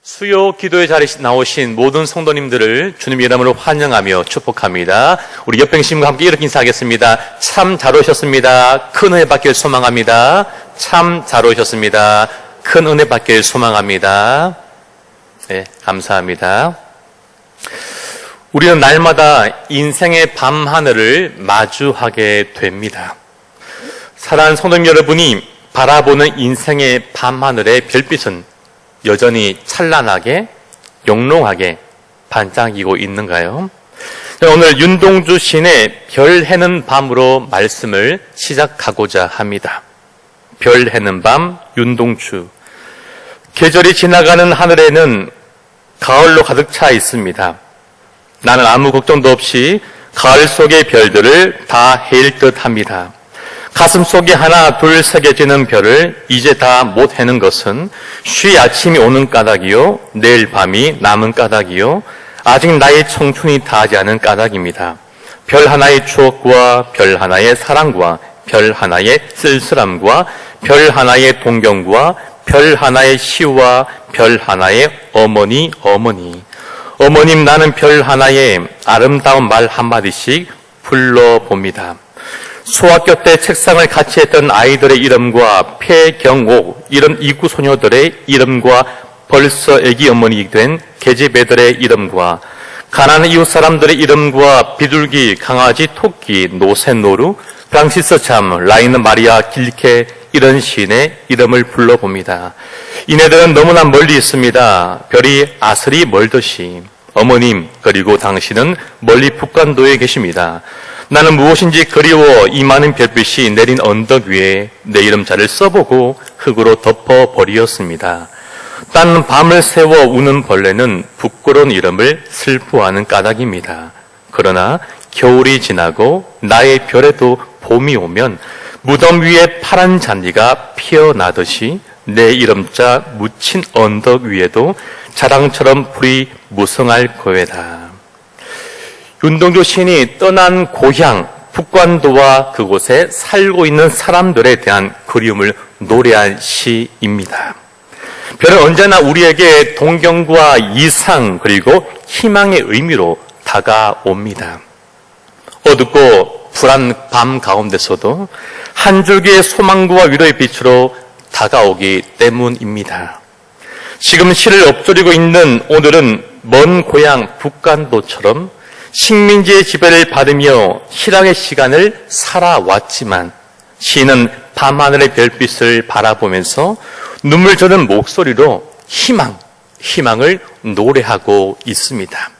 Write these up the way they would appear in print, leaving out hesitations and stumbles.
수요 기도의 자리에 나오신 모든 성도님들을 주님 이름으로 환영하며 축복합니다. 우리 옆병심과 함께 이렇게 인사하겠습니다. 참 잘 오셨습니다. 큰 은혜 받길 소망합니다. 참 잘 오셨습니다. 큰 은혜 받길 소망합니다. 네, 감사합니다. 우리는 날마다 인생의 밤하늘을 마주하게 됩니다. 사랑하는 성도님 여러분이 바라보는 인생의 밤하늘의 별빛은 여전히 찬란하게 영롱하게 반짝이고 있는가요? 오늘 윤동주 시인의 별 해는 밤으로 말씀을 시작하고자 합니다. 별 해는 밤 윤동주. 계절이 지나가는 하늘에는 가을로 가득 차 있습니다. 나는 아무 걱정도 없이 가을 속의 별들을 다 헤일 듯 합니다. 가슴 속에 하나 둘 새겨지는 별을 이제 다 못 해는 것은 쉬 아침이 오는 까닭이요 내일 밤이 남은 까닭이요 아직 나의 청춘이 다하지 않은 까닭입니다. 별 하나의 추억과 별 하나의 사랑과 별 하나의 쓸쓸함과 별 하나의 동경과 별 하나의 시와 별 하나의 어머니 어머님 나는 별 하나의 아름다운 말 한마디씩 불러봅니다. 소학교 때 책상을 같이 했던 아이들의 이름과 폐경옥 이런 이구 소녀들의 이름과 벌써 애기 어머니 된 계집애들의 이름과 가난한 이웃 사람들의 이름과 비둘기, 강아지, 토끼, 노새노루, 프랑시스 참, 라이너 마리아 길케 이런 시인의 이름을 불러봅니다. 이네들은 너무나 멀리 있습니다. 별이 아슬이 멀듯이. 어머님 그리고 당신은 멀리 북간도에 계십니다. 나는 무엇인지 그리워 이 많은 별빛이 내린 언덕 위에 내 이름자를 써보고 흙으로 덮어버리었습니다. 딴 밤을 새워 우는 벌레는 부끄러운 이름을 슬퍼하는 까닭입니다. 그러나 겨울이 지나고 나의 별에도 봄이 오면 무덤 위에 파란 잔디가 피어나듯이 내 이름자 묻힌 언덕 위에도 자랑처럼 불이 무성할 거에다. 윤동주 시인이 떠난 고향 북관도와 그곳에 살고 있는 사람들에 대한 그리움을 노래한 시입니다. 별은 언제나 우리에게 동경과 이상 그리고 희망의 의미로 다가옵니다. 어둡고 불안 밤 가운데서도 한 줄기의 소망과 위로의 빛으로 다가오기 때문입니다. 지금 시를 엎조리고 있는 오늘은 먼 고향 북간도처럼 식민지의 지배를 받으며 희락의 시간을 살아왔지만 시인은 밤하늘의 별빛을 바라보면서 눈물 저는 목소리로 희망을 노래하고 있습니다.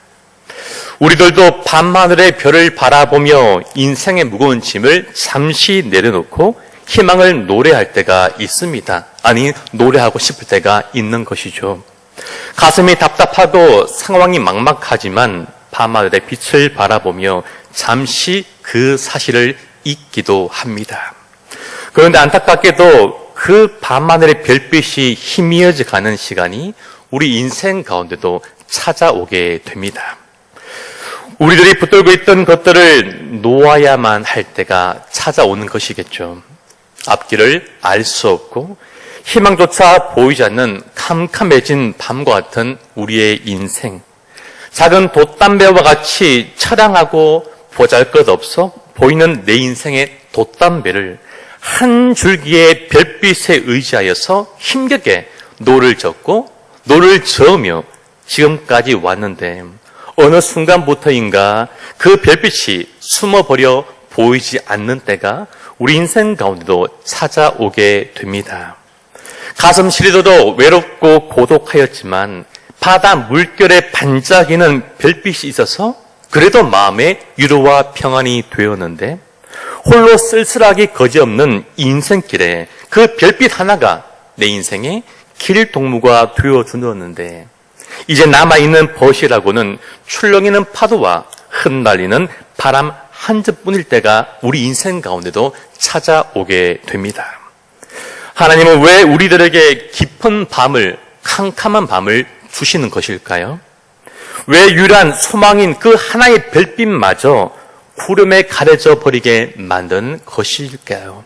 우리들도 밤하늘의 별을 바라보며 인생의 무거운 짐을 잠시 내려놓고 희망을 노래할 때가 있습니다. 아니, 노래하고 싶을 때가 있는 것이죠. 가슴이 답답하고 상황이 막막하지만 밤하늘의 빛을 바라보며 잠시 그 사실을 잊기도 합니다. 그런데 안타깝게도 그 밤하늘의 별빛이 희미해져 가는 시간이 우리 인생 가운데도 찾아오게 됩니다. 우리들이 붙들고 있던 것들을 놓아야만 할 때가 찾아오는 것이겠죠. 앞길을 알 수 없고 희망조차 보이지 않는 캄캄해진 밤과 같은 우리의 인생. 작은 돛담배와 같이 처량하고 보잘것없어 보이는 내 인생의 돛담배를 한 줄기의 별빛에 의지하여서 힘겹게 노를 젓고 노를 저으며 지금까지 왔는데 어느 순간부터인가 그 별빛이 숨어버려 보이지 않는 때가 우리 인생 가운데도 찾아오게 됩니다. 가슴 시리도도 외롭고 고독하였지만 바다 물결에 반짝이는 별빛이 있어서 그래도 마음에 위로와 평안이 되었는데 홀로 쓸쓸하기 거지없는 인생길에 그 별빛 하나가 내 인생의 길동무가 되어주었는데 이제 남아있는 벗이라고는 출렁이는 파도와 흩날리는 바람 한 줌뿐일 때가 우리 인생 가운데도 찾아오게 됩니다. 하나님은 왜 우리들에게 깊은 밤을, 캄캄한 밤을 주시는 것일까요? 왜 유일한 소망인 그 하나의 별빛마저 구름에 가려져 버리게 만든 것일까요?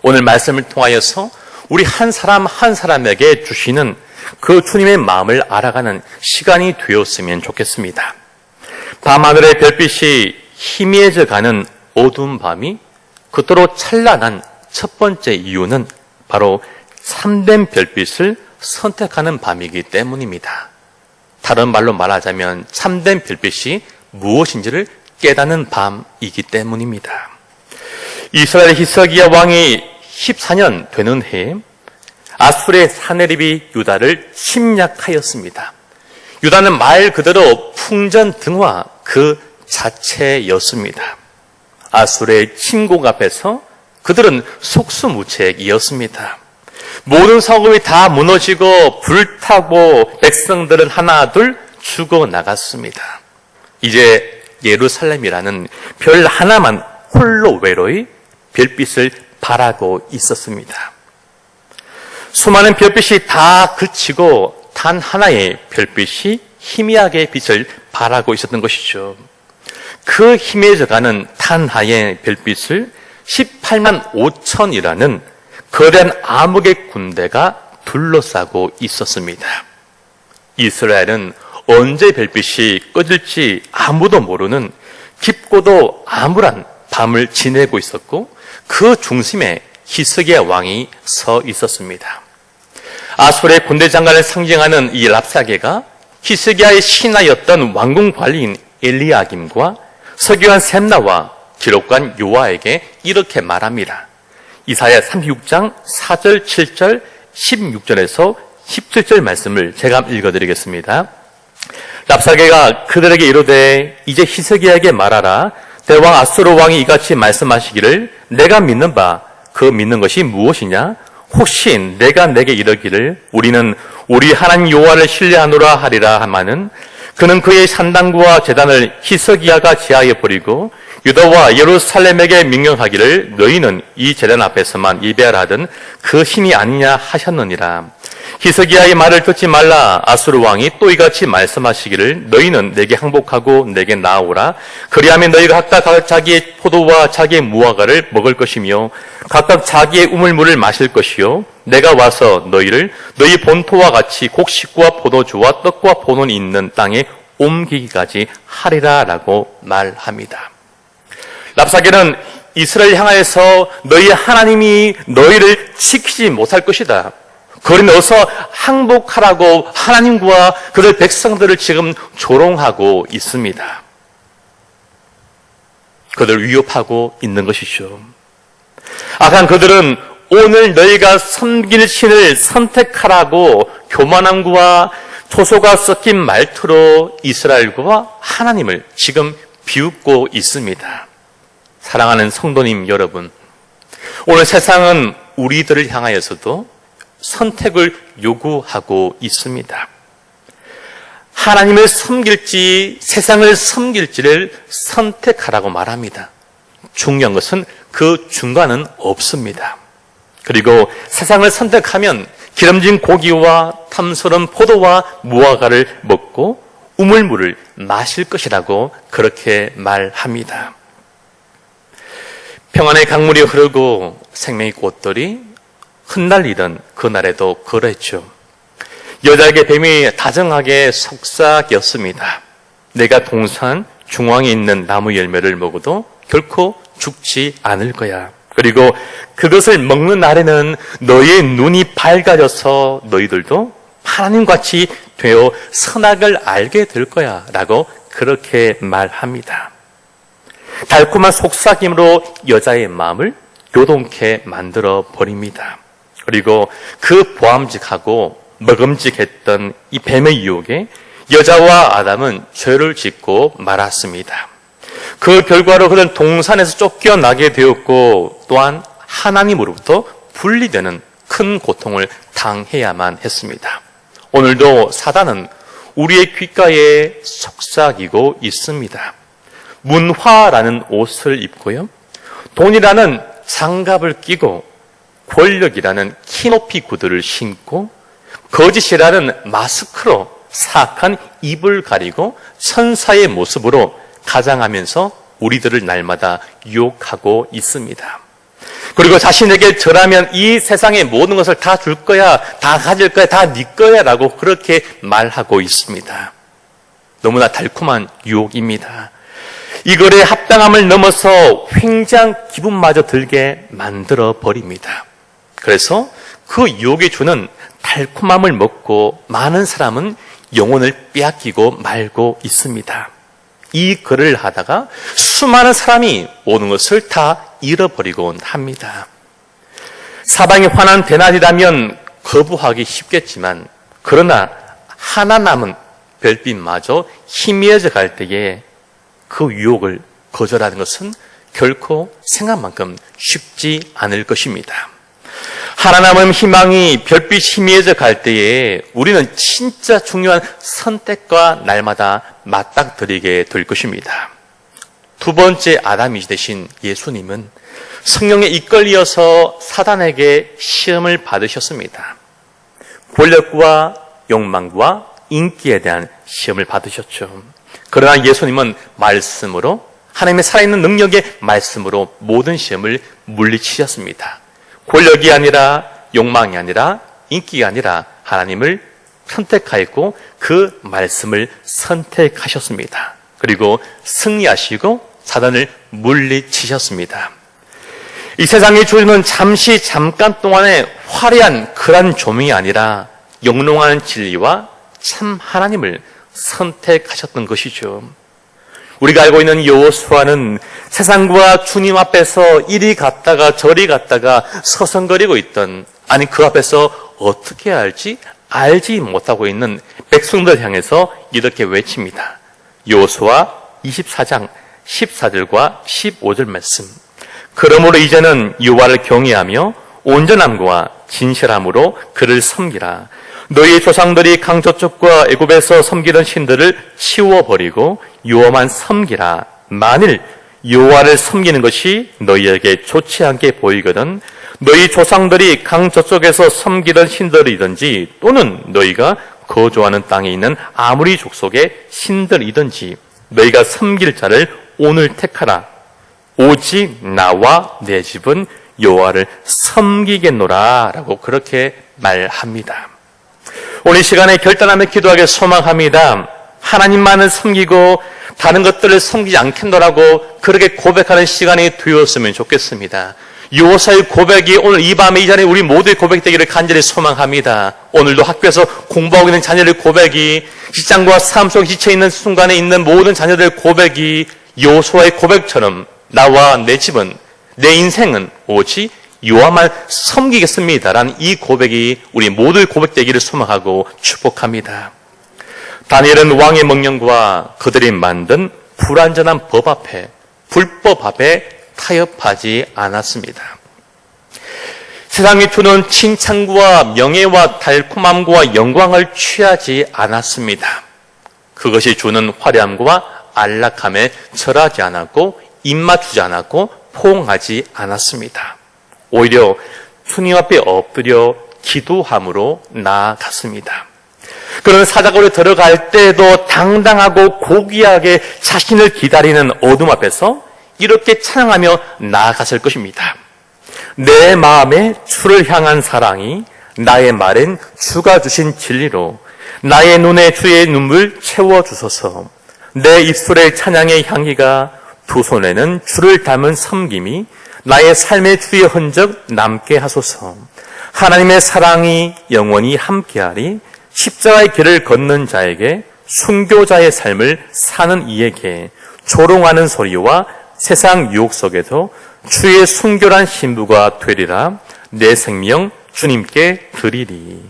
오늘 말씀을 통하여서 우리 한 사람 한 사람에게 주시는 그 주님의 마음을 알아가는 시간이 되었으면 좋겠습니다. 밤하늘의 별빛이 희미해져 가는 어두운 밤이 그토록 찬란한 첫 번째 이유는 바로 참된 별빛을 선택하는 밤이기 때문입니다. 다른 말로 말하자면 참된 별빛이 무엇인지를 깨닫는 밤이기 때문입니다. 이스라엘 히스기야 왕이 14년 되는 해에 아수르의 사내립이 유다를 침략하였습니다. 유다는 말 그대로 풍전등화 그 자체였습니다. 아수르의 침공 앞에서 그들은 속수무책이었습니다. 모든 성읍이 다 무너지고 불타고 백성들은 하나둘 죽어나갔습니다. 이제 예루살렘이라는 별 하나만 홀로 외로이 별빛을 바라고 있었습니다. 수많은 별빛이 다 그치고 단 하나의 별빛이 희미하게 빛을 발하고 있었던 것이죠. 그 희미해져가는 단 하나의 별빛을 18만 5천이라는 거대한 암흑의 군대가 둘러싸고 있었습니다. 이스라엘은 언제 별빛이 꺼질지 아무도 모르는 깊고도 암울한 밤을 지내고 있었고 그 중심에 히스기야 왕이 서 있었습니다. 아수르의 군대 장관을 상징하는 이 랍사게가 히스기야의 신하였던 왕궁 관리인 엘리야김과 서기관 셈나와 기록관 요아에게 이렇게 말합니다. 이사야 36장 4절, 7절, 16절에서 17절 말씀을 제가 읽어드리겠습니다. 랍사게가 그들에게 이르되 이제 히스기야에게 말하라. 대왕 아수르 왕이 이같이 말씀하시기를 내가 믿는 바 그 믿는 것이 무엇이냐? 혹시 내가 내게 이르기를 우리는 우리 하나님 여호와를 신뢰하노라 하리라 하마는 그는 그의 산당과 제단을 히스기야가 제하여 버리고 유다와 예루살렘에게 명령하기를 너희는 이 제단 앞에서만 예배하라던 그 신이 아니냐 하셨느니라. 히스기야의 말을 듣지 말라. 아수르 왕이 또 이같이 말씀하시기를 너희는 내게 항복하고 내게 나아오라. 그리하면 너희가 각각 자기의 포도와 자기의 무화과를 먹을 것이며 각각 자기의 우물물을 마실 것이요 내가 와서 너희를 너희 본토와 같이 곡식과 포도주와 떡과 포도는 있는 땅에 옮기기까지 하리라 라고 말합니다. 랍사게는 이스라엘 향하여서 너희 하나님이 너희를 지키지 못할 것이다. 그러니 어서 항복하라고 하나님과 그들 백성들을 지금 조롱하고 있습니다. 그들을 위협하고 있는 것이죠. 악한 그들은 오늘 너희가 섬길 신을 선택하라고 교만함과 토소가 섞인 말투로 이스라엘과 하나님을 지금 비웃고 있습니다. 사랑하는 성도님 여러분, 오늘 세상은 우리들을 향하여서도 선택을 요구하고 있습니다. 하나님을 섬길지 세상을 섬길지를 선택하라고 말합니다. 중요한 것은 그 중간은 없습니다. 그리고 세상을 선택하면 기름진 고기와 탐스러운 포도와 무화과를 먹고 우물물을 마실 것이라고 그렇게 말합니다. 평안의 강물이 흐르고 생명의 꽃들이 흩날리던 그날에도 그랬죠. 여자에게 뱀이 다정하게 속삭였습니다. 내가 동산 중앙에 있는 나무 열매를 먹어도 결코 죽지 않을 거야. 그리고 그것을 먹는 날에는 너희의 눈이 밝아져서 너희들도 하나님같이 되어 선악을 알게 될 거야 라고 그렇게 말합니다. 달콤한 속삭임으로 여자의 마음을 요동케 만들어 버립니다. 그리고 그 보암직하고 먹음직했던 이 뱀의 유혹에 여자와 아담은 죄를 짓고 말았습니다. 그 결과로 그는 동산에서 쫓겨나게 되었고 또한 하나님으로부터 분리되는 큰 고통을 당해야만 했습니다. 오늘도 사단은 우리의 귓가에 속삭이고 있습니다. 문화라는 옷을 입고요, 돈이라는 장갑을 끼고 권력이라는 키높이 구두를 신고 거짓이라는 마스크로 사악한 입을 가리고 천사의 모습으로 가장하면서 우리들을 날마다 유혹하고 있습니다. 그리고 자신에게 절하면 이 세상의 모든 것을 다 줄 거야, 다 가질 거야, 다 네 거야 라고 그렇게 말하고 있습니다. 너무나 달콤한 유혹입니다. 이거에 합당함을 넘어서 횡재한 기분마저 들게 만들어 버립니다. 그래서 그 유혹이 주는 달콤함을 먹고 많은 사람은 영혼을 빼앗기고 말고 있습니다. 이 글을 하다가 수많은 사람이 모든 것을 다 잃어버리곤 합니다. 사방이 환한 대낮이라면 거부하기 쉽겠지만, 그러나 하나 남은 별빛마저 희미해져 갈 때에 그 유혹을 거절하는 것은 결코 생각만큼 쉽지 않을 것입니다. 하나 남은 희망이 별빛 희미해져 갈 때에 우리는 진짜 중요한 선택과 날마다 맞닥뜨리게 될 것입니다. 두 번째 아담이 되신 예수님은 성령에 이끌려서 사단에게 시험을 받으셨습니다. 권력과 욕망과 인기에 대한 시험을 받으셨죠. 그러나 예수님은 말씀으로, 하나님의 살아있는 능력의 말씀으로 모든 시험을 물리치셨습니다. 권력이 아니라, 욕망이 아니라, 인기가 아니라 하나님을 선택하였고 그 말씀을 선택하셨습니다. 그리고 승리하시고 사단을 물리치셨습니다. 이 세상에 주는 잠깐 동안의 화려한 그런 조명이 아니라 영롱한 진리와 참 하나님을 선택하셨던 것이죠. 우리가 알고 있는 여호수아는 세상과 주님 앞에서 이리 갔다가 저리 갔다가 서성거리고 있던, 아니 그 앞에서 어떻게 알지 못하고 있는 백성들 향해서 이렇게 외칩니다. 여호수아 24장 14절과 15절 말씀. 그러므로 이제는 여호와를 경외하며 온전함과 진실함으로 그를 섬기라. 너희 조상들이 강 저쪽과 애굽에서 섬기던 신들을 치워버리고 여호와만 섬기라. 만일 여호와를 섬기는 것이 너희에게 좋지 않게 보이거든 너희 조상들이 강 저쪽에서 섬기던 신들이든지 또는 너희가 거주하는 땅에 있는 아무리 족속의 신들이든지 너희가 섬길 자를 오늘 택하라. 오직 나와 내 집은 여호와를 섬기겠노라 라고 그렇게 말합니다. 오늘 이 시간에 결단하며 기도하길 소망합니다. 하나님만을 섬기고 다른 것들을 섬기지 않겠노라고 그렇게 고백하는 시간이 되었으면 좋겠습니다. 여호수아의 고백이 오늘 이 밤에 이 자리에 우리 모두의 고백이 되기를 간절히 소망합니다. 오늘도 학교에서 공부하고 있는 자녀들의 고백이, 직장과 삶 속에 지쳐있는 순간에 있는 모든 자녀들의 고백이 여호수아의 고백처럼 나와 내 집은, 내 인생은 오직 여호와만 섬기겠습니다라는 이 고백이 우리 모두의 고백되기를 소망하고 축복합니다. 다니엘은 왕의 명령과 그들이 만든 불완전한 법 앞에, 불법 앞에 타협하지 않았습니다. 세상이 주는 칭찬과 명예와 달콤함과 영광을 취하지 않았습니다. 그것이 주는 화려함과 안락함에 절하지 않았고 입맞추지 않았고 포옹하지 않았습니다. 오히려 주님 앞에 엎드려 기도함으로 나아갔습니다. 그런 사자굴에 들어갈 때도 당당하고 고귀하게 자신을 기다리는 어둠 앞에서 이렇게 찬양하며 나아갔을 것입니다. 내 마음에 주를 향한 사랑이 나의 말엔 주가 주신 진리로 나의 눈에 주의 눈물 채워주소서. 내 입술의 찬양의 향기가 두 손에는 주를 담은 섬김이 나의 삶의 주의 흔적 남게 하소서. 하나님의 사랑이 영원히 함께하리. 십자가의 길을 걷는 자에게, 순교자의 삶을 사는 이에게 조롱하는 소리와 세상 유혹 속에도 주의 순결한 신부가 되리라. 내 생명 주님께 드리리.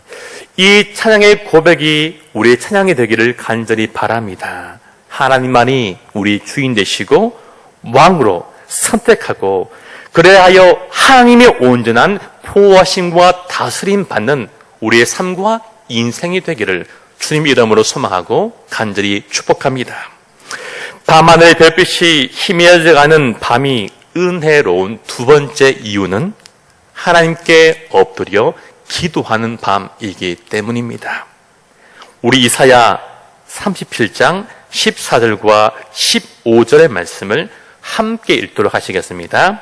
이 찬양의 고백이 우리의 찬양이 되기를 간절히 바랍니다. 하나님만이 우리 주인 되시고 왕으로 선택하고 그래하여 하나님의 온전한 보호하심과 다스림 받는 우리의 삶과 인생이 되기를 주님 이름으로 소망하고 간절히 축복합니다. 밤하늘의 별빛이 희미해져가는 밤이 은혜로운 두 번째 이유는 하나님께 엎드려 기도하는 밤이기 때문입니다. 우리 이사야 37장 14절과 15절의 말씀을 함께 읽도록 하시겠습니다.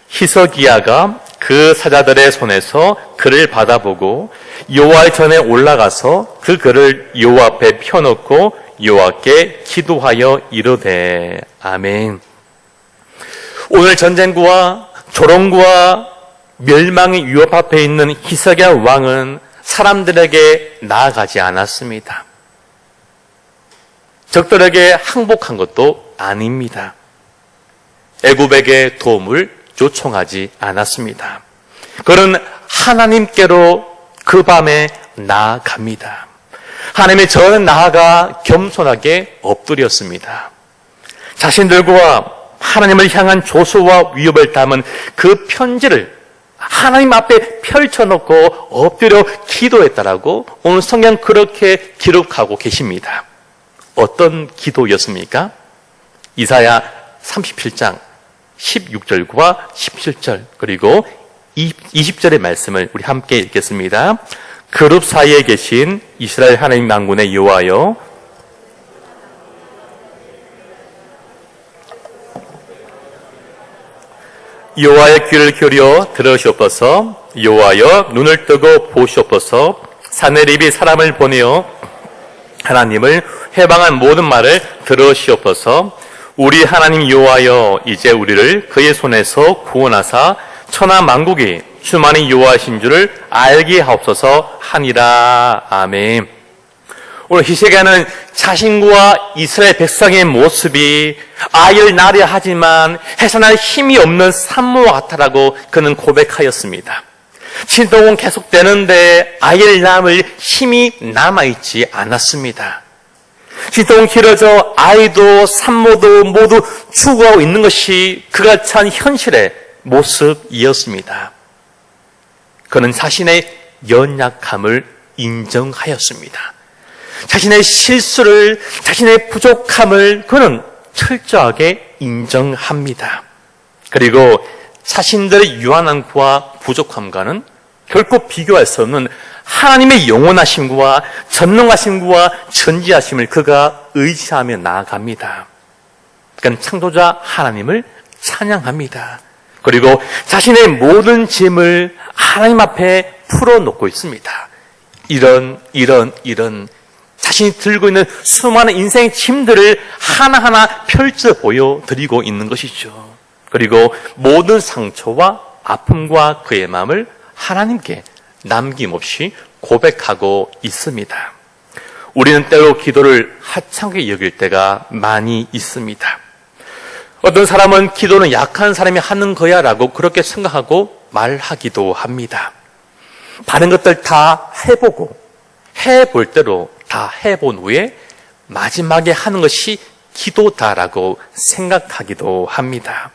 히스기야가 그 사자들의 손에서 글을 받아보고 여호와의 전에 올라가서 그 글을 여호와 앞에 펴놓고 여호와께 기도하여 이르되 아멘. 오늘 전쟁과 조롱과 멸망의 위협 앞에 있는 히스기야 왕은 사람들에게 나아가지 않았습니다. 적들에게 항복한 것도 아닙니다. 애굽에게 도움을 요청하지 않았습니다. 그는 하나님께로 그 밤에 나아갑니다. 하나님의 전에 나아가 겸손하게 엎드렸습니다. 자신들과 하나님을 향한 조소와 위협을 담은 그 편지를 하나님 앞에 펼쳐놓고 엎드려 기도했다라고 오늘 성경 그렇게 기록하고 계십니다. 어떤 기도였습니까? 이사야 37장 16절과 17절 그리고 20절의 말씀을 우리 함께 읽겠습니다. 그룹 사이에 계신 이스라엘 하나님 만군의 여호와여, 여호와의 귀를 기울여 들으시옵소서. 여호와여, 눈을 뜨고 보시옵소서. 사내립이 사람을 보내어 하나님을 해방한 모든 말을 들으시옵소서. 우리 하나님 여호와여, 이제 우리를 그의 손에서 구원하사 천하 만국이 주만이 여호와이신 줄을 알게 하옵소서 하니라. 아멘. 오늘 히스기야는 자신과 이스라엘 백성의 모습이 아이를 낳으려 하지만 해산할 힘이 없는 산모와 같다라고 그는 고백하였습니다. 진동은 계속되는데 아이를 낳을 힘이 남아있지 않았습니다. 진동은 길어져 아이도 산모도 모두 죽어가고 있는 것이 그가 처한 현실의 모습이었습니다. 그는 자신의 연약함을 인정하였습니다. 자신의 실수를, 자신의 부족함을 그는 철저하게 인정합니다. 그리고 자신들의 유한함과 부족함과는 결코 비교할 수 없는 하나님의 영원하심과 전능하심과 전지하심을 그가 의지하며 나아갑니다. 그는 창조자 하나님을 찬양합니다. 그리고 자신의 모든 짐을 하나님 앞에 풀어놓고 있습니다. 이런 자신이 들고 있는 수많은 인생의 짐들을 하나하나 펼쳐 보여드리고 있는 것이죠. 그리고 모든 상처와 아픔과 그의 마음을 하나님께 남김없이 고백하고 있습니다. 우리는 때로 기도를 하찮게 여길 때가 많이 있습니다. 어떤 사람은 기도는 약한 사람이 하는 거야 라고 그렇게 생각하고 말하기도 합니다. 다른 것들 다 해볼 대로 다 해본 후에 마지막에 하는 것이 기도다라고 생각하기도 합니다.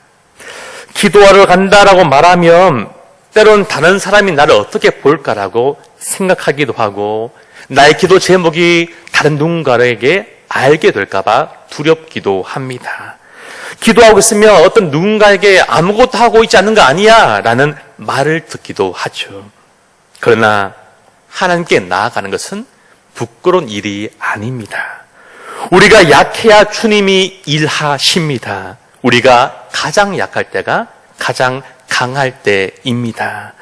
기도하러 간다라고 말하면 때론 다른 사람이 나를 어떻게 볼까라고 생각하기도 하고 나의 기도 제목이 다른 누군가에게 알게 될까봐 두렵기도 합니다. 기도하고 있으면 어떤 누군가에게 아무것도 하고 있지 않는 거 아니야 라는 말을 듣기도 하죠. 그러나 하나님께 나아가는 것은 부끄러운 일이 아닙니다. 우리가 약해야 주님이 일하십니다. 우리가 가장 약할 때가 가장 강할 때입니다.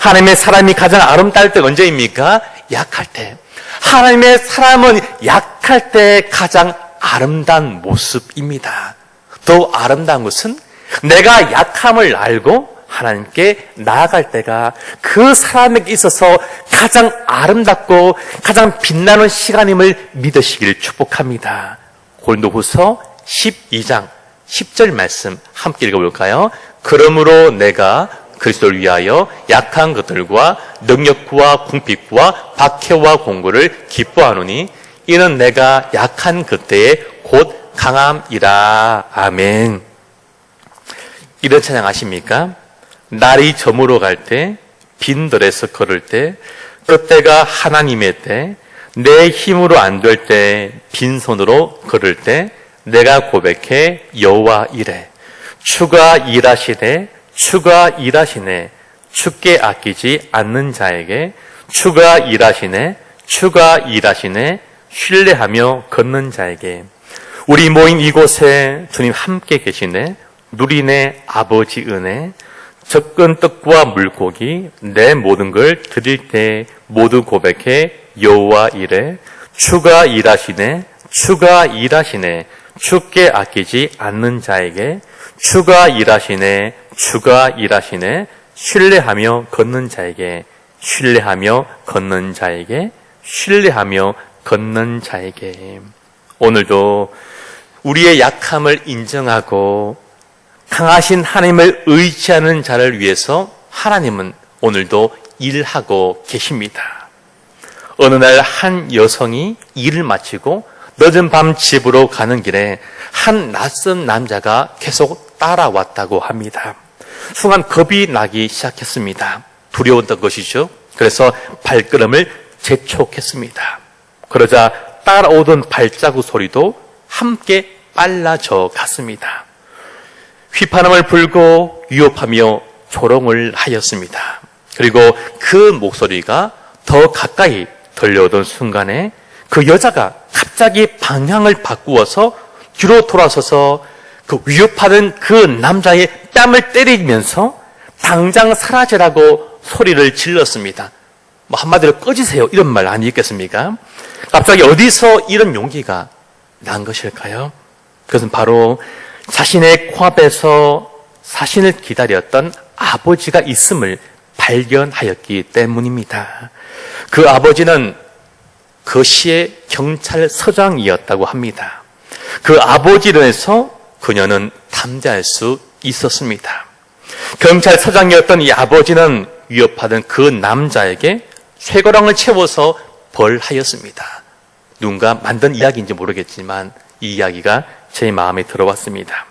하나님의 사람이 가장 아름다울 때가 언제입니까? 약할 때. 하나님의 사람은 약할 때 가장 아름다운 모습입니다. 더 아름다운 것은 내가 약함을 알고 하나님께 나아갈 때가 그 사람에게 있어서 가장 아름답고 가장 빛나는 시간임을 믿으시길 축복합니다. 고린도후서 12장 10절 말씀 함께 읽어볼까요? 그러므로 내가 그리스도를 위하여 약한 것들과 능력과 궁핍과 박해와 공고를 기뻐하노니 이는 내가 약한 그때에 곧 강함이라. 아멘. 이런 찬양 아십니까? 날이 저물어 갈 때, 빈들에서 걸을 때, 그때가 하나님의 때, 내 힘으로 안 될 때, 빈손으로 걸을 때, 내가 고백해 여호와 이래. 주가 일하시되, 주가 일하시네. 주께 아끼지 않는 자에게, 주가 일하시네, 주가 일하시네. 신뢰하며 걷는 자에게. 우리 모인 이곳에 주님 함께 계시네. 누리네 아버지 은혜. 적은 떡과 물고기 내 모든 걸 드릴 때 모두 고백해 여호와 이래 주가 일하시네 주가 일하시네 주께 아끼지 않는 자에게 주가 일하시네 주가 일하시네 신뢰하며 걷는 자에게 신뢰하며 걷는 자에게 신뢰하며 걷는 자에게 오늘도 우리의 약함을 인정하고 강하신 하나님을 의지하는 자를 위해서 하나님은 오늘도 일하고 계십니다. 어느 날 한 여성이 일을 마치고 늦은 밤 집으로 가는 길에 한 낯선 남자가 계속 따라왔다고 합니다. 순간 겁이 나기 시작했습니다. 두려웠던 것이죠. 그래서 발걸음을 재촉했습니다. 그러자 따라오던 발자국 소리도 함께 빨라져 갔습니다. 휘파람을 불고 위협하며 조롱을 하였습니다. 그리고 그 목소리가 더 가까이 들려오던 순간에 그 여자가 갑자기 방향을 바꾸어서 뒤로 돌아서서 그 위협하던 그 남자의 뺨을 때리면서 당장 사라지라고 소리를 질렀습니다. 뭐 한마디로 꺼지세요 이런 말 아니겠습니까? 갑자기 어디서 이런 용기가 난 것일까요? 그것은 바로 자신의 코앞에서 자신을 기다렸던 아버지가 있음을 발견하였기 때문입니다. 그 아버지는 그 시의 경찰서장이었다고 합니다. 그 아버지로 해서 그녀는 담대할 수 있었습니다. 경찰서장이었던 이 아버지는 위협하던 그 남자에게 쇠고랑을 채워서 벌하였습니다. 누군가 만든 이야기인지 모르겠지만 이 이야기가 제 마음에 들어왔습니다.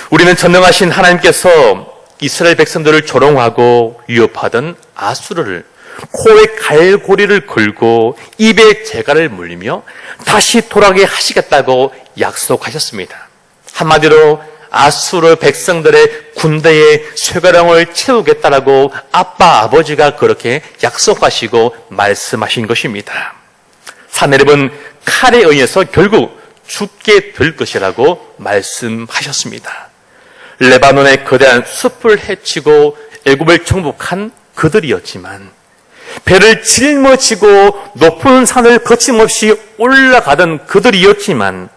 우리는 전능하신 하나님께서 이스라엘 백성들을 조롱하고 위협하던 아수르를 코에 갈고리를 걸고 입에 재갈을 물리며 다시 돌아가게 하시겠다고 약속하셨습니다. 한마디로 아수르 백성들의 군대에 쇠가랑을 채우겠다라고 아버지가 그렇게 약속하시고 말씀하신 것입니다. 사내립은 칼에 의해서 결국 죽게 될 것이라고 말씀하셨습니다. 레바논의 거대한 숲을 헤치고 애굽을 정복한 그들이었지만 배를 짊어지고 높은 산을 거침없이 올라가던 그들이었지만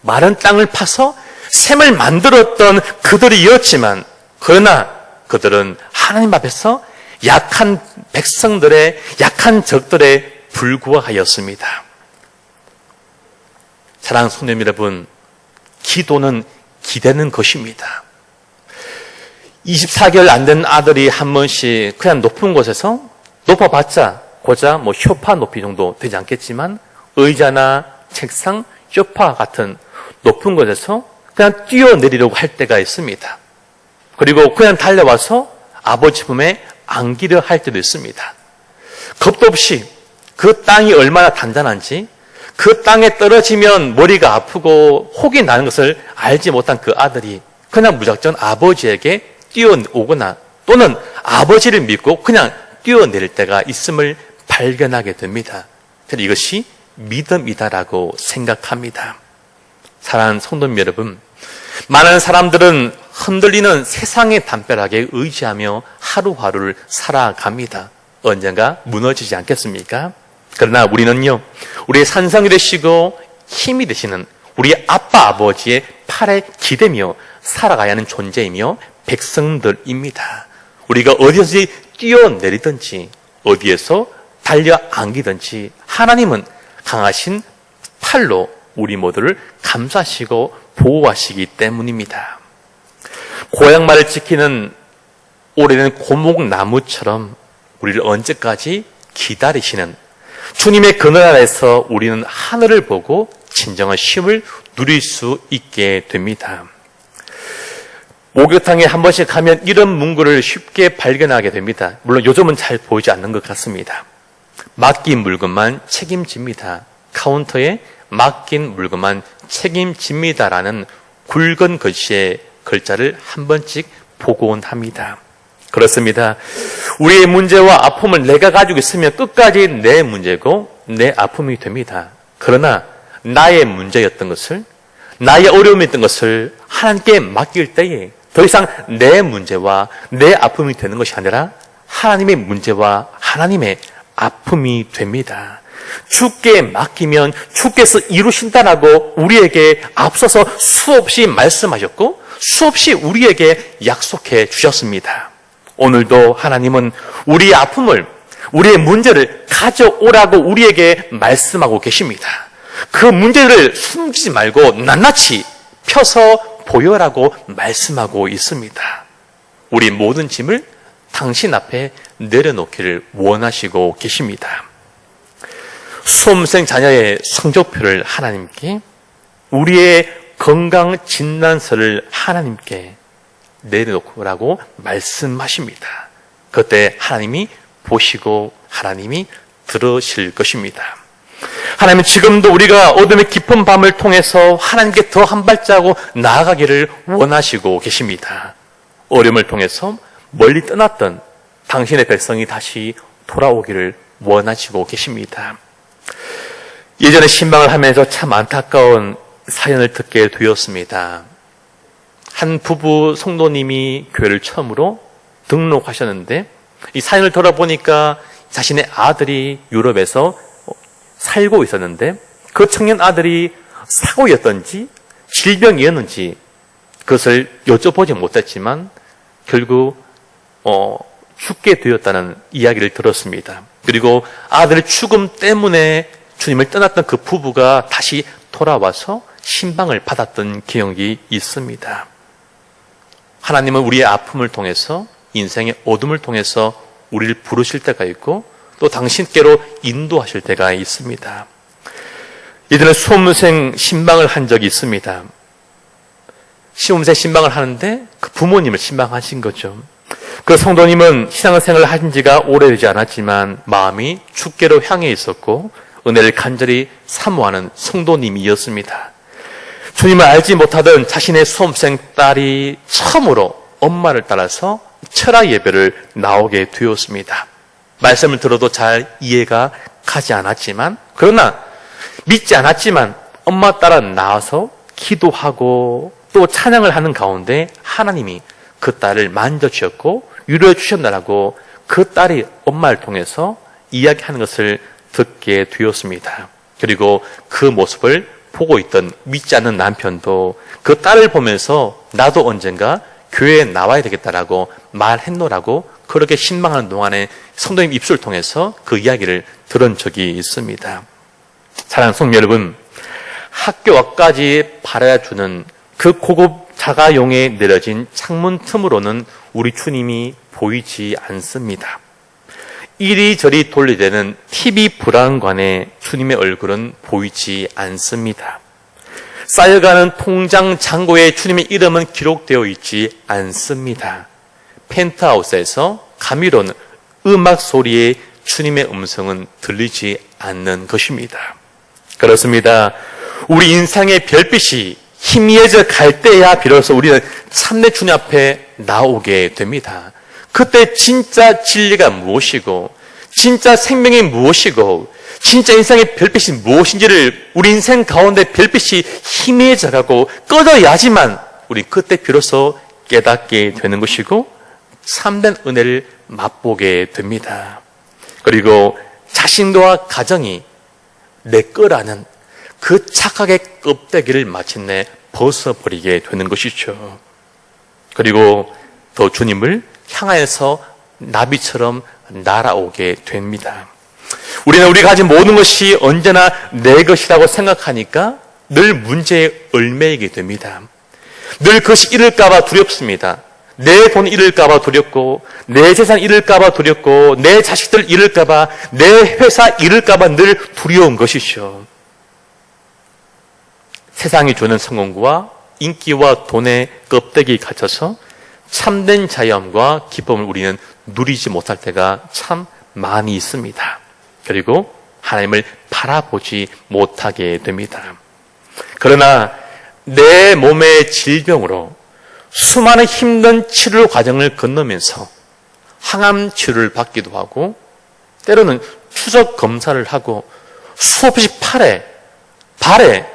마른 땅을 파서 샘을 만들었던 그들이었지만 그러나 그들은 하나님 앞에서 약한 백성들의 약한 적들에 불구하였습니다. 사랑하는 성도 여러분, 기도는 기대는 것입니다. 24개월 안 된 아들이 한 번씩 그냥 높은 곳에서 높아봤자 고작 뭐 쇼파 높이 정도 되지 않겠지만 의자나 책상, 쇼파 같은 높은 곳에서 그냥 뛰어내리려고 할 때가 있습니다. 그리고 그냥 달려와서 아버지 품에 안기려 할 때도 있습니다. 겁도 없이 그 땅이 얼마나 단단한지 그 땅에 떨어지면 머리가 아프고 혹이 나는 것을 알지 못한 그 아들이 그냥 무작정 아버지에게 뛰어오거나 또는 아버지를 믿고 그냥 뛰어내릴 때가 있음을 발견하게 됩니다. 저는 이것이 믿음이다라고 생각합니다. 사랑하는 성도 여러분, 많은 사람들은 흔들리는 세상의 담벼락에 의지하며 하루하루를 살아갑니다. 언젠가 무너지지 않겠습니까? 그러나 우리는요, 우리의 산성이 되시고 힘이 되시는 우리 아버지의 팔에 기대며 살아가야 하는 존재이며 백성들입니다. 우리가 어디서 뛰어내리든지 어디에서 달려 안기든지 하나님은 강하신 팔로 우리 모두를 감싸시고 보호하시기 때문입니다. 고향말을 지키는 오래된 고목나무처럼 우리를 언제까지 기다리시는 주님의 그늘 아래서 우리는 하늘을 보고 진정한 쉼을 누릴 수 있게 됩니다. 목욕탕에 한 번씩 가면 이런 문구를 쉽게 발견하게 됩니다. 물론 요즘은 잘 보이지 않는 것 같습니다. 맡긴 물건만 책임집니다. 카운터에 맡긴 물건만 책임집니다라는 굵은 글씨의 글자를 한 번씩 보곤 합니다. 그렇습니다. 우리의 문제와 아픔을 내가 가지고 있으면 끝까지 내 문제고 내 아픔이 됩니다. 그러나 나의 문제였던 것을, 나의 어려움이었던 것을 하나님께 맡길 때에 더 이상 내 문제와 내 아픔이 되는 것이 아니라 하나님의 문제와 하나님의 아픔이 됩니다. 주께 맡기면 주께서 이루신다라고 우리에게 앞서서 수없이 말씀하셨고 수없이 우리에게 약속해 주셨습니다. 오늘도 하나님은 우리의 아픔을, 우리의 문제를 가져오라고 우리에게 말씀하고 계십니다. 그 문제를 숨기지 말고 낱낱이 펴서 보여라고 말씀하고 있습니다. 우리 모든 짐을 당신 앞에 내려놓기를 원하시고 계십니다. 수험생 자녀의 성적표를 하나님께, 우리의 건강 진단서를 하나님께 내려놓으라고 말씀하십니다. 그때 하나님이 보시고 하나님이 들으실 것입니다. 하나님은 지금도 우리가 어둠의 깊은 밤을 통해서 하나님께 더 한 발자국 나아가기를 원하시고 계십니다. 어려움을 통해서 멀리 떠났던 당신의 백성이 다시 돌아오기를 원하시고 계십니다. 예전에 신방을 하면서 참 안타까운 사연을 듣게 되었습니다. 한 부부 성도님이 교회를 처음으로 등록하셨는데 이 사연을 돌아보니까 자신의 아들이 유럽에서 살고 있었는데 그 청년 아들이 사고였던지 질병이었는지 그것을 여쭤보지 못했지만 결국 죽게 되었다는 이야기를 들었습니다. 그리고 아들의 죽음 때문에 주님을 떠났던 그 부부가 다시 돌아와서 신방을 받았던 기억이 있습니다. 하나님은 우리의 아픔을 통해서, 인생의 어둠을 통해서 우리를 부르실 때가 있고 또 당신께로 인도하실 때가 있습니다. 예전에 수험생 신방을 한 적이 있습니다. 수험생 신방을 하는데 그 부모님을 신방하신 거죠. 그 성도님은 신앙생활을 하신 지가 오래되지 않았지만 마음이 주께로 향해 있었고 은혜를 간절히 사모하는 성도님이었습니다. 주님을 알지 못하던 자신의 수험생 딸이 처음으로 엄마를 따라서 철학 예배를 나오게 되었습니다. 말씀을 들어도 잘 이해가 가지 않았지만, 그러나 믿지 않았지만 엄마 따라 나와서 기도하고 또 찬양을 하는 가운데 하나님이 그 딸을 만져주셨고 위로해 주셨다라고 그 딸이 엄마를 통해서 이야기하는 것을 듣게 되었습니다. 그리고 그 모습을 보고 있던 믿지 않는 남편도 그 딸을 보면서 나도 언젠가 교회에 나와야 되겠다라고 말했노라고 그렇게 신방하는 동안에 성도님 입술을 통해서 그 이야기를 들은 적이 있습니다. 사랑하는 성도 여러분, 학교 앞까지 바라주는 그 고급 자가용에 내려진 창문 틈으로는 우리 주님이 보이지 않습니다. 이리저리 돌리되는 TV 브라운관에 주님의 얼굴은 보이지 않습니다. 쌓여가는 통장 잔고에 주님의 이름은 기록되어 있지 않습니다. 펜트하우스에서 감미로운 음악 소리에 주님의 음성은 들리지 않는 것입니다. 그렇습니다. 우리 인생의 별빛이 희미해져 갈 때야 비로소 우리는 참내 주님 앞에 나오게 됩니다. 그때 진짜 진리가 무엇이고 진짜 생명이 무엇이고 진짜 인생의 별빛이 무엇인지를 우리 인생 가운데 별빛이 희미해져가고 꺼져야지만 우리 그때 비로소 깨닫게 되는 것이고 참된 은혜를 맛보게 됩니다. 그리고 자신과 가정이 내 거라는 그 착각의 껍데기를 마침내 벗어버리게 되는 것이죠. 그리고 더 주님을 향하여서 나비처럼 날아오게 됩니다. 우리는 우리가 가진 모든 것이 언제나 내 것이라고 생각하니까 늘 문제에 얽매이게 됩니다. 늘 그것이 잃을까봐 두렵습니다. 내 돈 잃을까봐 두렵고 내 재산 잃을까봐 두렵고 내 자식들 잃을까봐 내 회사 잃을까봐 늘 두려운 것이죠. 세상이 주는 성공과 인기와 돈의 껍데기 갇혀서 참된 자유함과 기쁨을 우리는 누리지 못할 때가 참 많이 있습니다. 그리고 하나님을 바라보지 못하게 됩니다. 그러나 내 몸의 질병으로 수많은 힘든 치료 과정을 건너면서 항암 치료를 받기도 하고 때로는 추적 검사를 하고 수없이 팔에 발에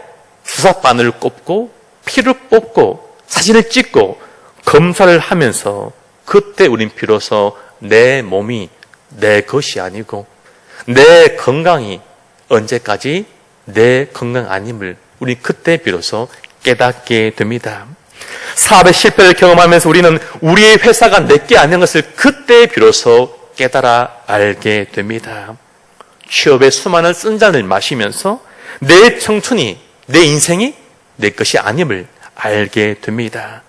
주사바늘을 꼽고 피를 뽑고 사진을 찍고 검사를 하면서 그때 우린 비로소 내 몸이 내 것이 아니고 내 건강이 언제까지 내 건강 아님을 우리 그때 비로소 깨닫게 됩니다. 사업의 실패를 경험하면서 우리는 우리의 회사가 내게 아닌 것을 그때 비로소 깨달아 알게 됩니다. 취업의 수많은 쓴잔을 마시면서 내 청춘이, 내 인생이 내 것이 아님을 알게 됩니다.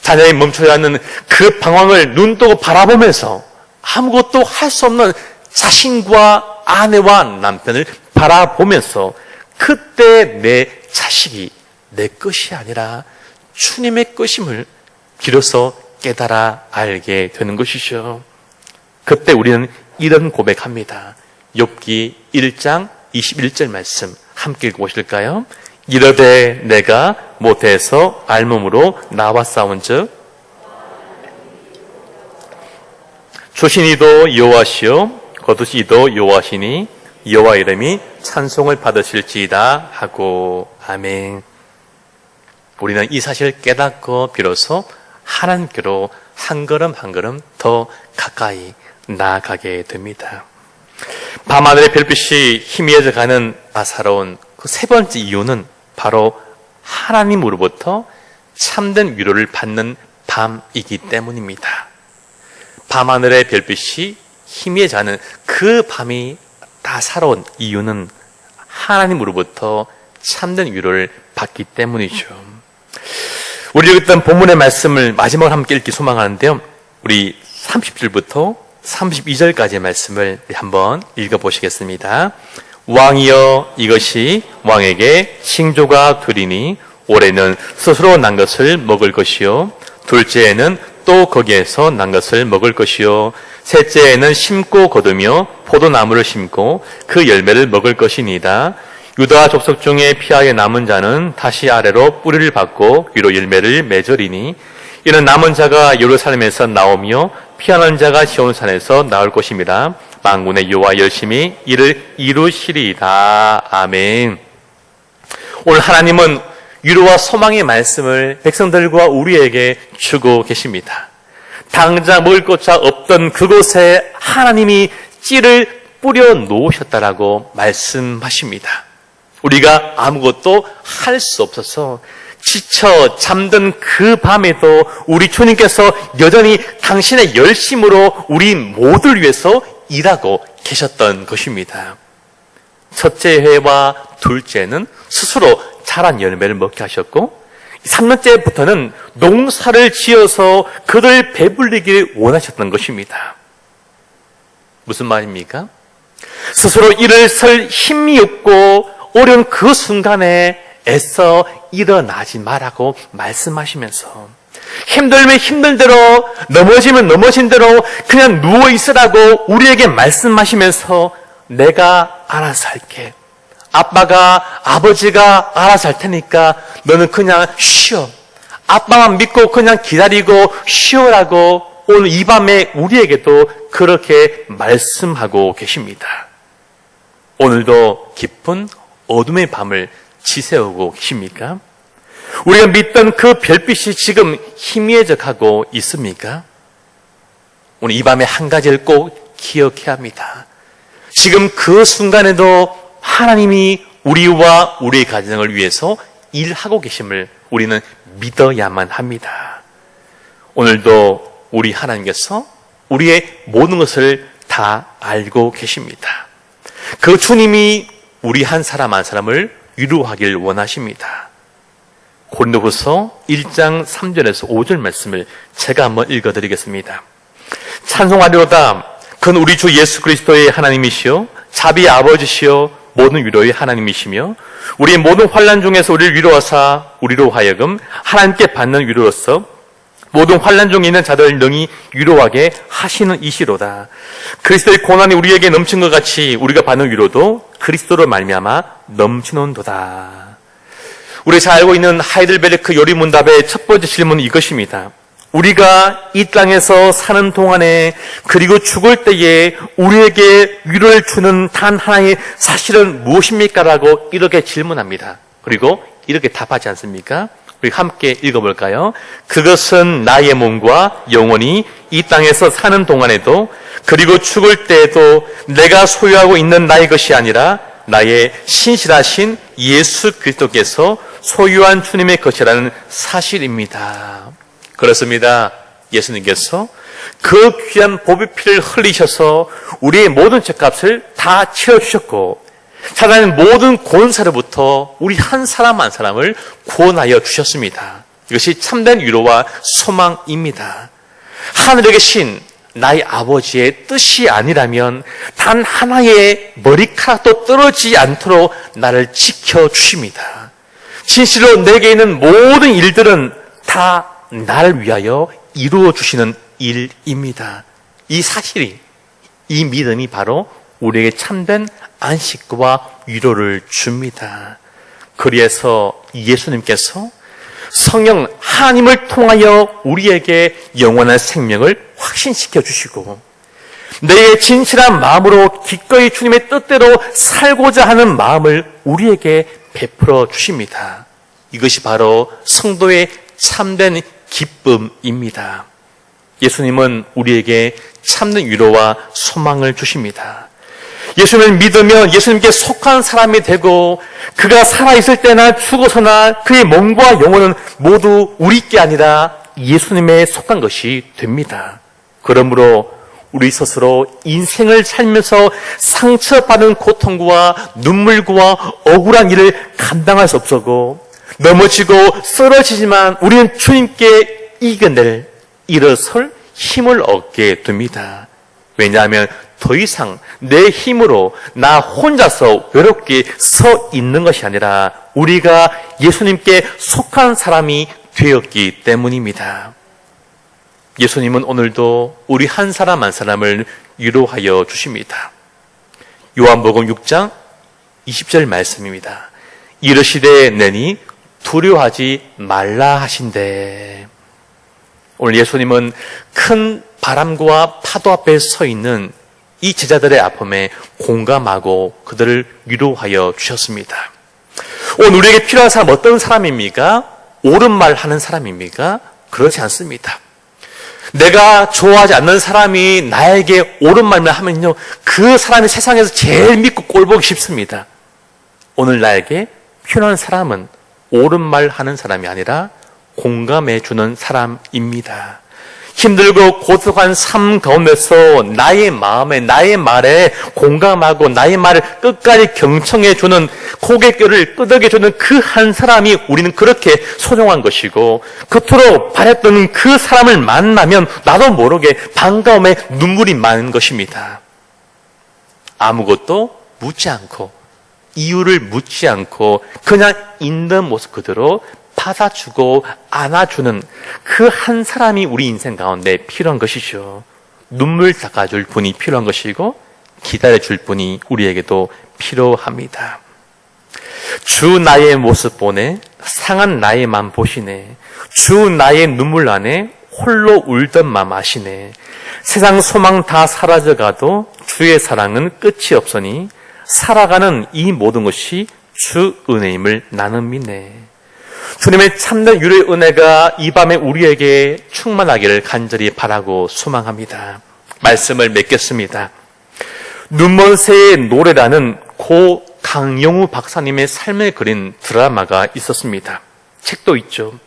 자녀의 멈춰야 하는 그 방황을 눈 뜨고 바라보면서 아무것도 할 수 없는 자신과 아내와 남편을 바라보면서 그때 내 자식이 내 것이 아니라 주님의 것임을 비로소 깨달아 알게 되는 것이죠. 그때 우리는 이런 고백합니다. 욥기 1장 21절 말씀 함께 읽어보실까요? 이르되 내가 모태에서 알몸으로 나와 싸운즉 주신이도 여호와시요 거두시도 여호와시니 여호와 이름이 찬송을 받으실지이다 하고 아멘. 우리는 이 사실을 깨닫고 비로소 하나님께로 한 걸음 한 걸음 더 가까이 나아가게 됩니다. 밤하늘의 별빛이 희미해져 가는 아사로운 그 세 번째 이유는 바로 하나님으로부터 참된 위로를 받는 밤이기 때문입니다. 밤하늘의 별빛이 희미해져 가는 그 밤이 따사로운 이유는 하나님으로부터 참된 위로를 받기 때문이죠. 우리 읽었던 본문의 말씀을 마지막으로 함께 읽기 소망하는데요. 우리 30절부터 32절까지의 말씀을 한번 읽어보시겠습니다. 왕이여 이것이 왕에게 징조가 되리니 올해는 스스로 난 것을 먹을 것이요 둘째에는 또 거기에서 난 것을 먹을 것이요 셋째에는 심고 거두며 포도나무를 심고 그 열매를 먹을 것이니이다. 유다 족속 중에 피하여 남은 자는 다시 아래로 뿌리를 받고 위로 열매를 맺으리니 이는 남은 자가 예루살렘에서 나오며 피하는 자가 시온산에서 나올 것입니다. 만군의 여호와 열심히 이를 이루시리이다. 아멘. 오늘 하나님은 위로와 소망의 말씀을 백성들과 우리에게 주고 계십니다. 당장 먹을 것조차 없던 그곳에 하나님이 씨를 뿌려 놓으셨다라고 말씀하십니다. 우리가 아무것도 할 수 없어서 지쳐 잠든 그 밤에도 우리 주님께서 여전히 당신의 열심으로 우리 모두를 위해서 일하고 계셨던 것입니다. 첫째 해와 둘째는 스스로 자란 열매를 먹게 하셨고 3년째부터는 농사를 지어서 그들 배불리길 원하셨던 것입니다. 무슨 말입니까? 스스로 일을 설 힘이 없고 어려운 그 순간에 애써 일어나지 말라고 말씀하시면서 힘들면 힘든 대로 넘어지면 넘어진 대로 그냥 누워있으라고 우리에게 말씀하시면서 내가 알아서 할게. 아버지가 알아서 할 테니까 너는 그냥 쉬어. 아빠만 믿고 그냥 기다리고 쉬어라고 오늘 이 밤에 우리에게도 그렇게 말씀하고 계십니다. 오늘도 깊은 어둠의 밤을 지새우고 계십니까? 우리가 믿던 그 별빛이 지금 희미해져 가고 있습니까? 오늘 이 밤에 한 가지를 꼭 기억해야 합니다. 지금 그 순간에도 하나님이 우리와 우리의 가정을 위해서 일하고 계심을 우리는 믿어야만 합니다. 오늘도 우리 하나님께서 우리의 모든 것을 다 알고 계십니다. 그 주님이 우리 한 사람 한 사람을 위로하길 원하십니다. 고린도후서 1장 3절에서 5절 말씀을 제가 한번 읽어드리겠습니다. 찬송하리로다. 그는 우리 주 예수 그리스도의 하나님이시요 자비의 아버지시요 모든 위로의 하나님이시며 우리의 모든 환난 중에서 우리를 위로하사 우리로 하여금 하나님께 받는 위로로서 모든 환난 중에 있는 자들을 능히 위로하게 하시는 이시로다. 그리스도의 고난이 우리에게 넘친 것 같이 우리가 받는 위로도 그리스도로 말미암아 넘치는도다. 우리가 잘 알고 있는 하이델베르크 요리문답의 첫 번째 질문은 이것입니다. 우리가 이 땅에서 사는 동안에 그리고 죽을 때에 우리에게 위로를 주는 단 하나의 사실은 무엇입니까? 라고 이렇게 질문합니다. 그리고 이렇게 답하지 않습니까? 우리 함께 읽어볼까요? 그것은 나의 몸과 영혼이 이 땅에서 사는 동안에도 그리고 죽을 때에도 내가 소유하고 있는 나의 것이 아니라 나의 신실하신 예수 그리스도께서 소유한 주님의 것이라는 사실입니다. 그렇습니다. 예수님께서 그 귀한 보배 피를 흘리셔서 우리의 모든 죄값을 다 치러주셨고 사단의 모든 권세로부터 우리 한 사람 한 사람을 구원하여 주셨습니다. 이것이 참된 위로와 소망입니다. 하늘에 계신 나의 아버지의 뜻이 아니라면 단 하나의 머리카락도 떨어지지 않도록 나를 지켜주십니다. 진실로 내게 있는 모든 일들은 다 나를 위하여 이루어주시는 일입니다. 이 사실이, 이 믿음이 바로 우리에게 참된 안식과 위로를 줍니다. 그래서 예수님께서 성령 하나님을 통하여 우리에게 영원한 생명을 확신시켜 주시고 내 진실한 마음으로 기꺼이 주님의 뜻대로 살고자 하는 마음을 우리에게 베풀어 주십니다. 이것이 바로 성도의 참된 기쁨입니다. 예수님은 우리에게 참된 위로와 소망을 주십니다. 예수님을 믿으면 예수님께 속한 사람이 되고 그가 살아있을 때나 죽어서나 그의 몸과 영혼은 모두 우리께 아니라 예수님에 속한 것이 됩니다. 그러므로 우리 스스로 인생을 살면서 상처받은 고통과 눈물과 억울한 일을 감당할 수 없었고 넘어지고 쓰러지지만 우리는 주님께 이겨낼 일어설 힘을 얻게 됩니다. 왜냐하면 더 이상 내 힘으로 나 혼자서 외롭게 서 있는 것이 아니라 우리가 예수님께 속한 사람이 되었기 때문입니다. 예수님은 오늘도 우리 한 사람 한 사람을 위로하여 주십니다. 요한복음 6장 20절 말씀입니다. 이르시되 내니 두려워하지 말라 하신대. 오늘 예수님은 큰 바람과 파도 앞에 서 있는 이 제자들의 아픔에 공감하고 그들을 위로하여 주셨습니다. 오늘 우리에게 필요한 사람 어떤 사람입니까? 옳은 말 하는 사람입니까? 그렇지 않습니다. 내가 좋아하지 않는 사람이 나에게 옳은 말만 하면요, 그 사람이 세상에서 제일 믿고 꼴보기 쉽습니다. 오늘 나에게 필요한 사람은 옳은 말 하는 사람이 아니라 공감해 주는 사람입니다. 힘들고 고독한 삶 가운데서 나의 마음에, 나의 말에 공감하고 나의 말을 끝까지 경청해 주는, 고갯결을 끄덕여 주는 그 한 사람이 우리는 그렇게 소중한 것이고, 그토록 바랬던 그 사람을 만나면 나도 모르게 반가움에 눈물이 많은 것입니다. 아무것도 묻지 않고, 이유를 묻지 않고 그냥 있는 모습 그대로 받아주고 안아주는 그 한 사람이 우리 인생 가운데 필요한 것이죠. 눈물 닦아줄 분이 필요한 것이고 기다려줄 분이 우리에게도 필요합니다. 주 나의 모습 보네, 상한 나의 맘 보시네, 주 나의 눈물 안에 홀로 울던 맘 아시네. 세상 소망 다 사라져가도 주의 사랑은 끝이 없으니 살아가는 이 모든 것이 주 은혜임을 나는 믿네. 주님의 참된 유로의 은혜가 이 밤에 우리에게 충만하기를 간절히 바라고 소망합니다. 말씀을 맺겠습니다. 눈먼 새의 노래라는 고 강영우 박사님의 삶을 그린 드라마가 있었습니다. 책도 있죠.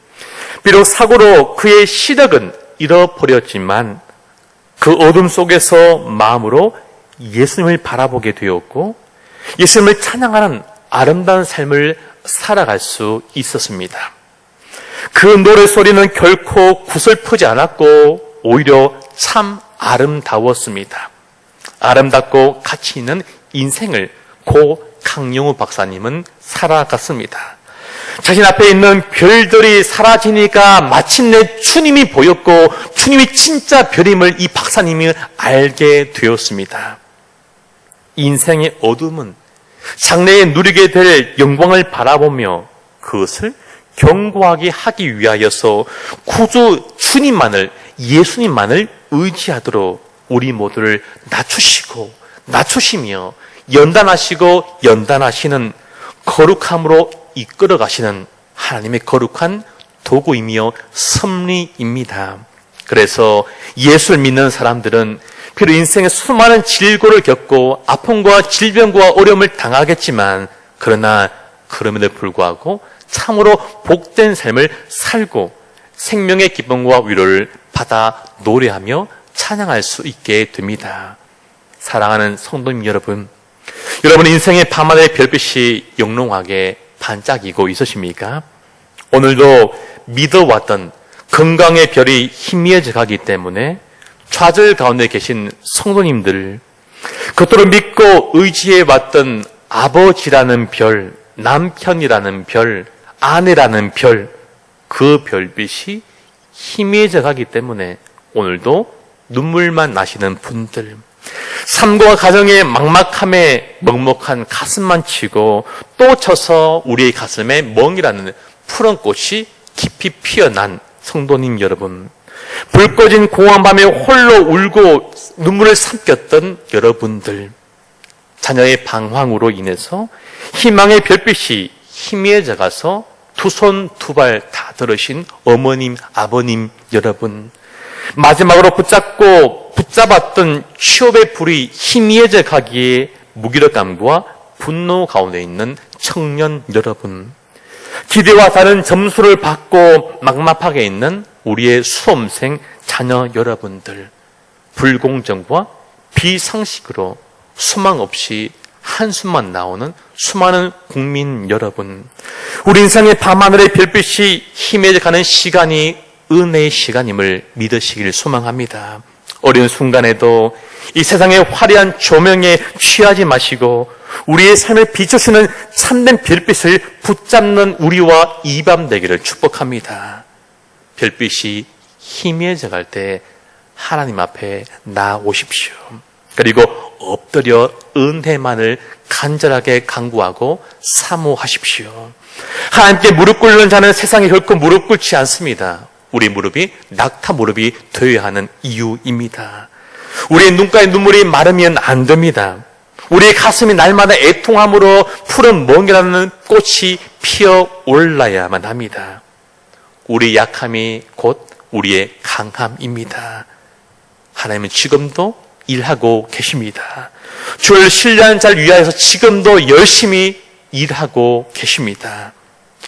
비록 사고로 그의 시력은 잃어버렸지만 그 어둠 속에서 마음으로 예수님을 바라보게 되었고 예수님을 찬양하는 아름다운 삶을 살아갈 수 있었습니다. 그 노래소리는 결코 구슬프지 않았고 오히려 참 아름다웠습니다. 아름답고 가치 있는 인생을 고 강영우 박사님은 살아갔습니다. 자신 앞에 있는 별들이 사라지니까 마침내 주님이 보였고 주님이 진짜 별임을 이 박사님이 알게 되었습니다. 인생의 어둠은 장래에 누리게 될 영광을 바라보며 그것을 견고하게 하기 위하여서 구주 주님만을, 예수님만을 의지하도록 우리 모두를 낮추시며 연단하시는 거룩함으로 이끌어 가시는 하나님의 거룩한 도구이며 섭리입니다. 그래서 예수를 믿는 사람들은 비록 인생의 수많은 질고를 겪고 아픔과 질병과 어려움을 당하겠지만 그러나 그럼에도 불구하고 참으로 복된 삶을 살고 생명의 기쁨과 위로를 받아 노래하며 찬양할 수 있게 됩니다. 사랑하는 성도님 여러분, 여러분 인생의 밤하늘의 별빛이 영롱하게 반짝이고 있으십니까? 오늘도 믿어왔던 건강의 별이 희미해져 가기 때문에 좌절 가운데 계신 성도님들, 그토록 믿고 의지해왔던 아버지라는 별, 남편이라는 별, 아내라는 별, 그 별빛이 희미해져 가기 때문에 오늘도 눈물만 나시는 분들, 삶과 가정의 막막함에 먹먹한 가슴만 치고 또 쳐서 우리의 가슴에 멍이라는 푸른 꽃이 깊이 피어난 성도님 여러분, 불 꺼진 공허한 밤에 홀로 울고 눈물을 삼켰던 여러분들, 자녀의 방황으로 인해서 희망의 별빛이 희미해져 가서 두 손 두 발 다 들으신 어머님, 아버님 여러분, 마지막으로 붙잡았던 취업의 불이 희미해져 가기에 무기력감과 분노 가운데 있는 청년 여러분, 기대와 다른 점수를 받고 막막하게 있는 우리의 수험생 자녀 여러분들, 불공정과 비상식으로 소망 없이 한숨만 나오는 수많은 국민 여러분, 우리 인생의 밤하늘의 별빛이 희미해져 가는 시간이 은혜의 시간임을 믿으시길 소망합니다. 어려운 순간에도 이 세상의 화려한 조명에 취하지 마시고 우리의 삶을 비춰주는 참된 별빛을 붙잡는 우리와 이 밤 되기를 축복합니다. 별빛이 희미해져 갈 때 하나님 앞에 나오십시오. 그리고 엎드려 은혜만을 간절하게 간구하고 사모하십시오. 하나님께 무릎 꿇는 자는 세상에 결코 무릎 꿇지 않습니다. 우리 무릎이 낙타 무릎이 되어야 하는 이유입니다. 우리의 눈가에 눈물이 마르면 안 됩니다. 우리의 가슴이 날마다 애통함으로 푸른 멍이라는 꽃이 피어 올라야만 합니다. 우리의 약함이 곧 우리의 강함입니다. 하나님은 지금도 일하고 계십니다. 주를 신뢰하는 자를 위하여서 지금도 열심히 일하고 계십니다.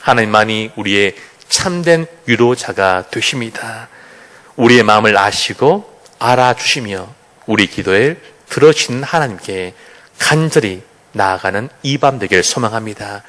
하나님만이 우리의 참된 위로자가 되십니다. 우리의 마음을 아시고 알아주시며 우리 기도에 들어주시는 하나님께 간절히 나아가는 이 밤 되길 소망합니다.